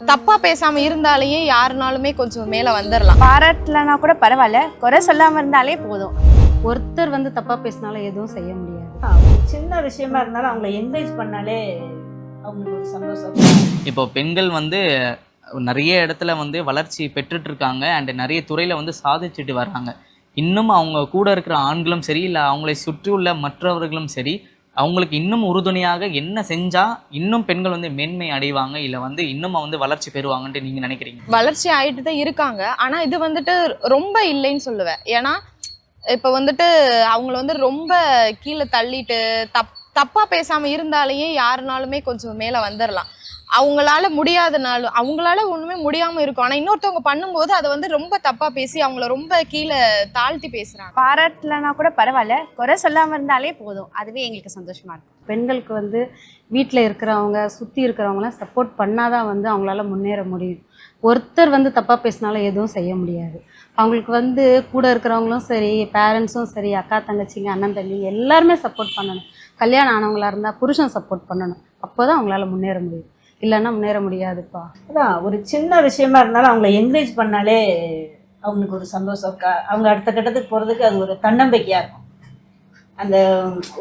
தப்பா பேசாம இருந்தாலேயே யாருனாலுமே கொஞ்சம் மேல வந்துடலாம். பாராட்டலனா கூட பரவாயில்ல, குறை சொல்லாம இருந்தாலே போதும். ஒருத்தர் தப்பா பேசினாலும் எதுவும் செய்ய முடியாது. சின்ன விஷயமா இருந்தாலும் அவங்கள என்கரேஜ் பண்ணாலே அவங்களுக்கு ஒரு சந்தோஷம். இப்போ பெண்கள் நிறைய இடத்துல வளர்ச்சி பெற்றுட்டு இருக்காங்க அண்ட் நிறைய துறையில சாதிச்சுட்டு வர்றாங்க. இன்னும் அவங்க கூட இருக்கிற ஆண்களும் சரி, இல்லை அவங்களை சுற்றியுள்ள மற்றவர்களும் சரி, அவங்களுக்கு இன்னும் உறுதுணையாக என்ன செஞ்சா இன்னும் பெண்கள் மேன்மை அடைவாங்க, இல்லை இன்னும் வளர்ச்சி பெறுவாங்கன்ட்டு நீங்க நினைக்கிறீங்க? வளர்ச்சி ஆயிட்டு தான் இருக்காங்க. ஆனா இது ரொம்ப இல்லைன்னு சொல்லுவேன். ஏன்னா இப்ப அவங்கள ரொம்ப கீழே தள்ளிட்டு தப்பா பேசாம இருந்தாலேயே யாருனாலுமே கொஞ்சம் மேல வந்துடலாம். அவங்களால முடியாதனாலும் அவங்களால ஒண்ணுமே முடியாம இருக்கும். ஆனா இன்னொருத்தவங்க பண்ணும்போது அதை ரொம்ப தப்பா பேசி அவங்கள ரொம்ப கீழே தாழ்த்தி பேசுறாங்க. பாராட்டலனா கூட பரவாயில்ல, குறை சொல்லாம இருந்தாலே போதும். அதுவே எங்களுக்கு சந்தோஷமா இருக்கும். பெண்களுக்கு வீட்டில் இருக்கிறவங்க சுற்றி இருக்கிறவங்களாம் சப்போர்ட் பண்ணாதான் அவங்களால முன்னேற முடியும். ஒருத்தர் தப்பா பேசினாலும் எதுவும் செய்ய முடியாது. அவங்களுக்கு கூட இருக்கிறவங்களும் சரி, பேரண்ட்ஸும் சரி, அக்கா தங்கச்சிங்க, அண்ணன் தம்பி எல்லாருமே சப்போர்ட் பண்ணணும். கல்யாணம் ஆனவங்களா இருந்தால் புருஷன் சப்போர்ட் பண்ணணும். அப்போ தான் அவங்களால முன்னேற முடியும், இல்லைன்னா முன்னேற முடியாதுப்பா. அதான் ஒரு சின்ன விஷயமா இருந்தாலும் அவங்கள என்கரேஜ் பண்ணாலே அவங்களுக்கு ஒரு சந்தோஷம். அவங்க அடுத்த கட்டத்துக்கு போகிறதுக்கு அது ஒரு தன்னம்பிக்கையாக இருக்கும். அந்த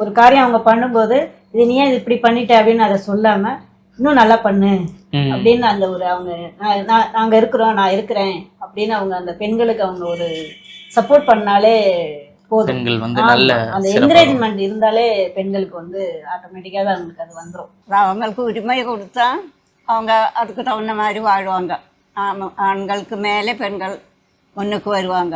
ஒரு காரியம் அவங்க பண்ணும்போது இது நீ ஏன் இப்படி பண்ணிட்ட அப்படின்னு அதை சொல்லாமல் இன்னும் நல்லா பண்ணு அப்படின்னு அந்த ஒரு அவங்க நாங்கள் இருக்கிறோம், நான் இருக்கிறேன் அப்படின்னு அவங்க அந்த பெண்களுக்கு அவங்க ஒரு சப்போர்ட் பண்ணாலே போதும். பெண்கள் நல்ல அந்த என்கரேஜ்மெண்ட் இருந்தாலே பெண்களுக்கு ஆட்டோமேட்டிக்காக தான் அவங்களுக்கு அது வந்துடும். அவங்களுக்கு உரிமை கொடுத்தா அவங்க அதுக்கு தகுந்த மாதிரி வாழ்வாங்க. ஆண்களுக்கு மேலே பெண்கள் முன்னுக்கு வருவாங்க.